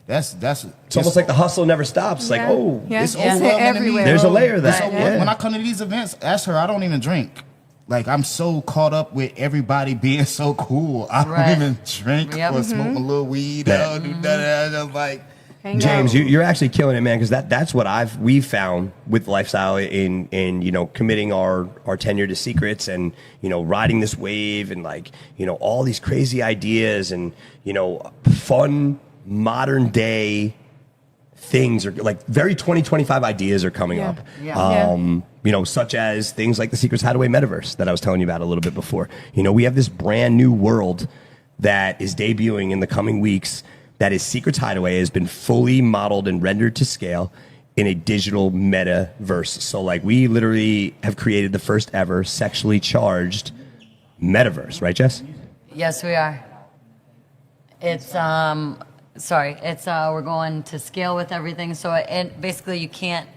that's It's almost like the hustle never stops. Like, oh, it's It's overwhelming to me. everywhere. there's a layer of that. So when I come to these events, ask her, I don't even drink. Like, I'm so caught up with everybody being so cool. I don't even drink or smoke a little weed. I don't do that. I'm just like, James, you're actually killing it, man. Because that's what we've found with lifestyle in you know, committing our tenure to secrets and, you know, riding this wave and like, you know, all these crazy ideas and, you know, fun modern day things are like very 2025 ideas are coming up. You know, such as things like the Secrets Hideaway metaverse that I was telling you about a little bit before. You know, we have this brand new world that is debuting in the coming weeks. That is Secrets Hideaway has been fully modeled and rendered to scale in a digital metaverse. So like we literally have created the first ever sexually charged metaverse, right, Jess? Yes, we are. It's we're going to scale with everything. So basically if you can't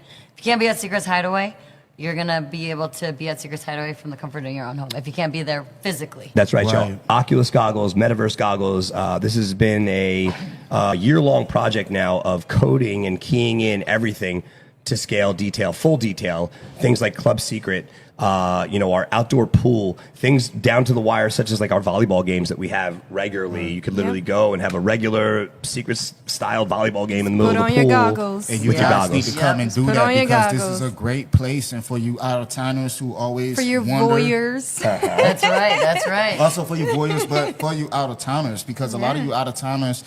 be at Secrets Hideaway, you're gonna be able to be at Secrets Hideaway from the comfort of your own home if you can't be there physically. That's right, y'all. Oculus goggles, metaverse goggles. This has been a year-long project now of coding and keying in everything to scale, detail, full detail. Things like Club Secret, you know, our outdoor pool, things down to the wire, such as like our volleyball games that we have regularly. You could literally go and have a regular secret-style volleyball game in the middle of the pool. Put on your goggles. and you with your guys need goggles. to come and do Put on that your because this goggles. is a great place, and for you out-of-towners who always For your wonder, voyeurs. That's right. That's right. also for you voyeurs, but for you out-of-towners, because a lot of you out-of-towners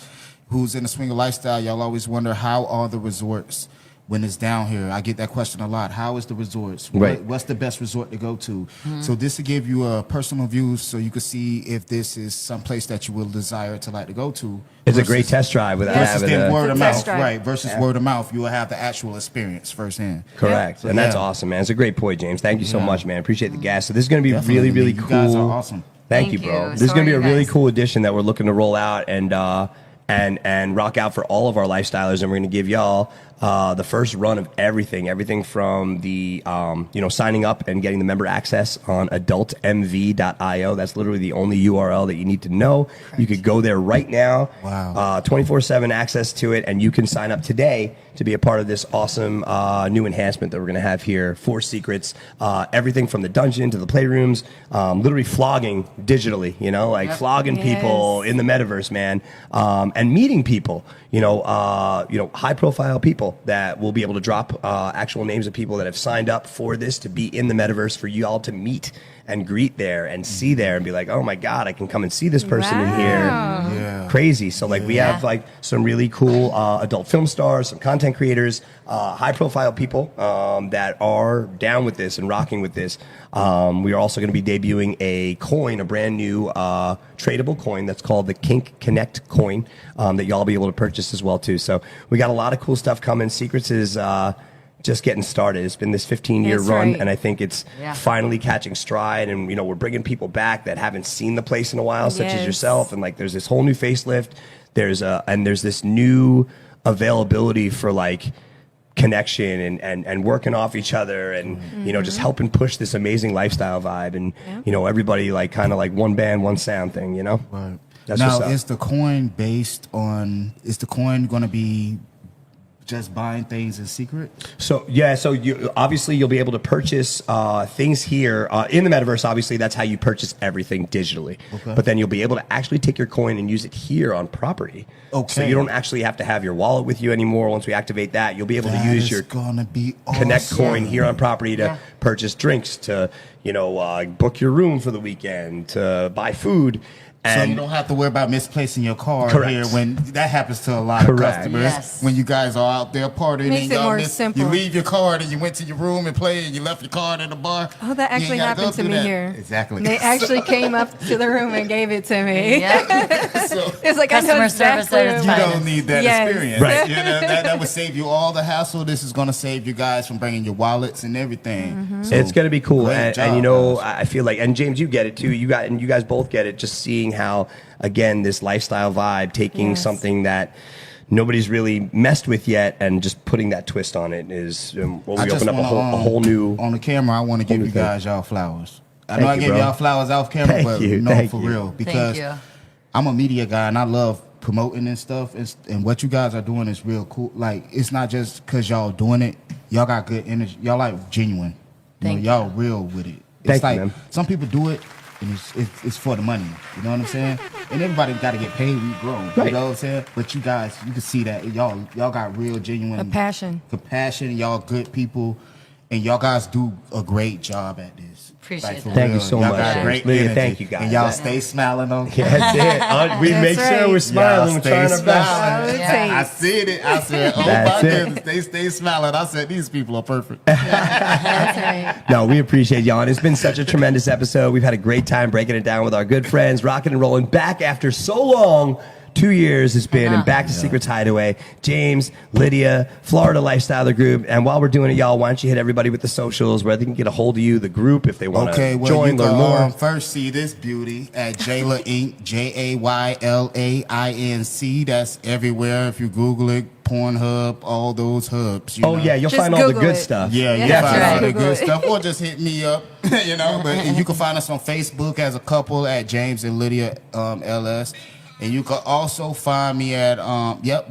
who's in the swinger lifestyle, y'all always wonder how are the resorts when it's down here. I get that question a lot. How is the resorts? Right. What's the best resort to go to? So this will give you a personal view so you can see if this is some place that you will desire to like to go to. It's a great test drive without Versus having then a... word of Test mouth, drive. right? Versus word of mouth, you will have the actual experience firsthand. Correct. Yeah. And that's Yeah. awesome, man. It's a great point, James. Thank you so much, man. Appreciate the gas. So this is going to be Definitely, really, really man. cool. You guys are awesome. Thank Thank you, bro. you. This is going to be a Sorry, really guys. cool addition that we're looking to roll out and rock out for all of our lifestylers. And we're going to give y'all the first run of everything from the you know, signing up and getting the member access on adultmv.io. That's literally the only URL that you need to know. You could go there right now. Wow. 24/7 access to it, and you can sign up today to be a part of this awesome new enhancement that we're going to have here for Secrets. Everything from the dungeon to the playrooms, literally flogging digitally, you know, like flogging people in the metaverse, man, and meeting people, you know, high profile people that will be able to drop actual names of people that have signed up for this to be in the metaverse for you all to meet and greet there and see there and be like, oh my God, I can come and see this person in here. Yeah. Crazy. So like we have like some really cool adult film stars, some content creators, high profile people that are down with this and rocking with this. We are also going to be debuting a coin, a brand new tradable coin that's called the Kink Connect coin that y'all be able to purchase as well too. So we got a lot of cool stuff coming. Secrets is just getting started. It's been this 15-year That's run, right. and I think it's finally catching stride. And you know, we're bringing people back that haven't seen the place in a while, such as Yes. yourself. And like, there's this whole new facelift. There's this new availability for like connection and working off each other and just helping push this amazing lifestyle vibe and everybody like kind of like one band, one sound thing. Right. That's now, what's up. is the coin is the coin going to be just buying things in secret? So you'll be able to purchase things here in the metaverse. Obviously, that's how you purchase everything digitally. Okay. But then you'll be able to actually take your coin and use it here on property. Okay. So you don't actually have to have your wallet with you anymore. Once we activate that, you'll be able to use your Connect coin here on property to purchase drinks, to book your room for the weekend, to buy food. So you don't have to worry about misplacing your card here when that happens to a lot of customers. Yes. When you guys are out there partying, Makes it more simple. You leave your card and you went to your room and played and you left your card in the bar. Oh, that actually happened to me here. Exactly. They actually came up to the room and gave it to me. Yeah. It's like Customer I know service exactly. at its You finest. don't need that Yes. experience. Right. That would save you all the hassle. This is going to save you guys from bringing your wallets and everything. So, It's going to be cool. great And job, I feel like, and James, you get it too. You guys both get it. Just seeing how, again, this lifestyle vibe, taking something that nobody's really messed with yet and just putting that twist on it is, we open up a whole new. On the camera, I want to give you guys y'all flowers. I know I gave y'all flowers off camera, Thank but you. no, Thank for you. real. Because Thank you. I'm a media guy and I love promoting and stuff. And what you guys are doing is real cool. Like, it's not just because y'all doing it. Y'all got good energy. Y'all like genuine. Thank y'all real with it. Thank It's you, like man. some people do it and it's for the money. You know what I'm saying? And everybody got to get paid. We grown. Right. You know what I'm saying? But you guys, you can see that y'all got real genuine A passion. compassion. Y'all good people, and y'all guys do a great job at this. Appreciate for that. Thank you real. so Y'all much, got James. great Lydia, energy. thank you, guys. And y'all stay smiling on camera. That's it. We That's make sure right. we're smiling. Y'all We're stay trying our best. smiling. Yeah. I said it. I said, oh That's my it. goodness, they stay smiling. I said, these people are perfect. That's right. No, we appreciate y'all. And it's been such a tremendous episode. We've had a great time breaking it down with our good friends, rocking and rolling back after so long. 2 years it's been, and back to Secrets Hideaway. James, Lydia, Florida Lifestyler Group. And while we're doing it, y'all, why don't you hit everybody with the socials where they can get a hold of you, the group, if they want to join, you learn can more. first see this beauty at Jayla Inc. JAYLAINC. That's everywhere. If you Google it, Pornhub, all those hubs. You know? Yeah, you'll Just find all the Google good it. stuff. Yeah, you Yeah, can find that's all the right. good stuff, or just hit me up, But you can find us on Facebook as a couple at James and Lydia LS, and you can also find me at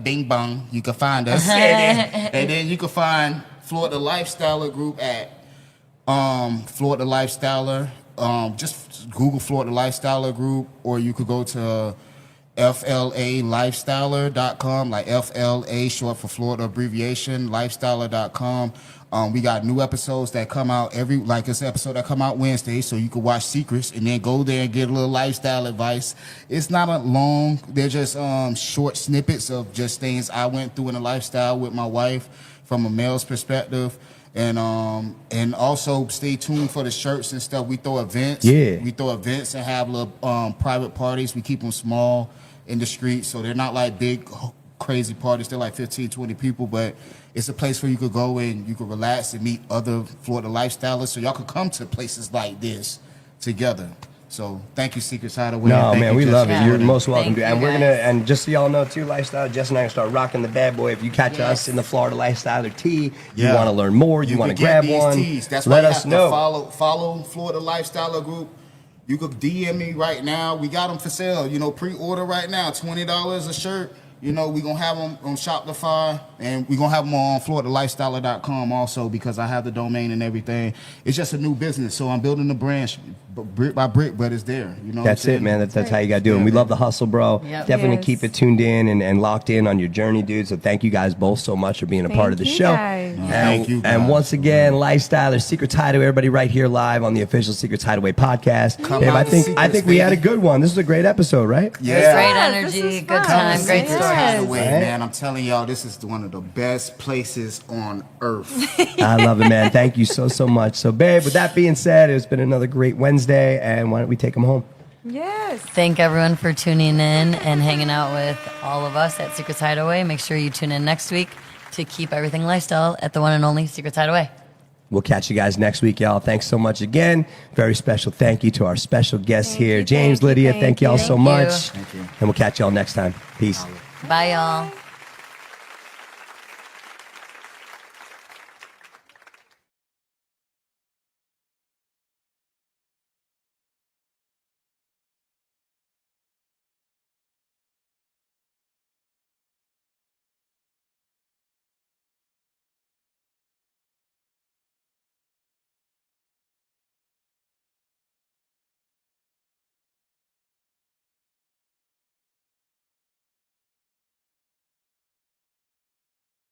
Bing Bong. You can find us, and then you can find Florida Lifestyler Group at Florida Lifestyler. Just Google Florida Lifestyler Group, or you could go to FLALifestyler.com, like FLA short for Florida abbreviation, lifestyler.com. We got new episodes that come out this episode that come out Wednesday, so you can watch Secrets and then go there and get a little lifestyle advice. It's not a long, they're just short snippets of just things I went through in a lifestyle with my wife from a male's perspective. And also stay tuned for the shirts and stuff. We throw events. Yeah. We throw events and have little private parties. We keep them small in the street, so they're not like big, crazy parties. They're like 15, 20 people, but it's a place where you could go and you could relax and meet other Florida lifestylers. So y'all could come to places like this together. So thank you, Secrets Hideaway. No, Thank man, you, we Jess, love for it. You're doing most welcome Thank to. And you, we're guys. and just so y'all know too, Lifestyle, Jess and I are gonna start rocking the bad boy. If you catch us in the Florida Lifestyler tee, you want to learn more, you want to can grab get these one, tees. That's let why you us have know. to follow Florida Lifestyler Group. You could DM me right now. We got them for sale. Pre-order right now, $20 a shirt. We're going to have them on Shopify, and we're going to have them on FloridaLifestyler.com also, because I have the domain and everything. It's just a new business, so I'm building the branch brick by brick, but it's there. That's it, man. That's how you got to do it. And we love the hustle, bro. Yep. Definitely Yes. keep it tuned in and locked in on your journey, dude. So thank you guys both so much for being a part of the Thank you show. guys. And, Thank you, guys. And once again, Lifestyler, Secrets Hideaway, everybody right here live on the official Secrets Hideaway podcast. Come Babe, out I to think Secrets, we had a baby. good one. This is a great episode, right? Yeah. Great Yeah, energy, this is good fun. time, great Secrets story. Hideaway, Right. man. I'm telling y'all, this is one of the best places on earth. I love it, man. Thank you so much. So, babe, with that being said, it's been another great Wednesday, and why don't we take them home? Yes. Thank everyone for tuning in and hanging out with all of us at Secrets Hideaway. Make sure you tune in next week to keep everything lifestyle at the one and only Secrets Hideaway. We'll catch you guys next week, y'all. Thanks so much again. Very special thank you to our special guests Thank here, you, James, thank you, Lydia. thank Thank y'all you. so Thank you. much. Thank you. And we'll catch y'all next time. Peace. Bye, y'all.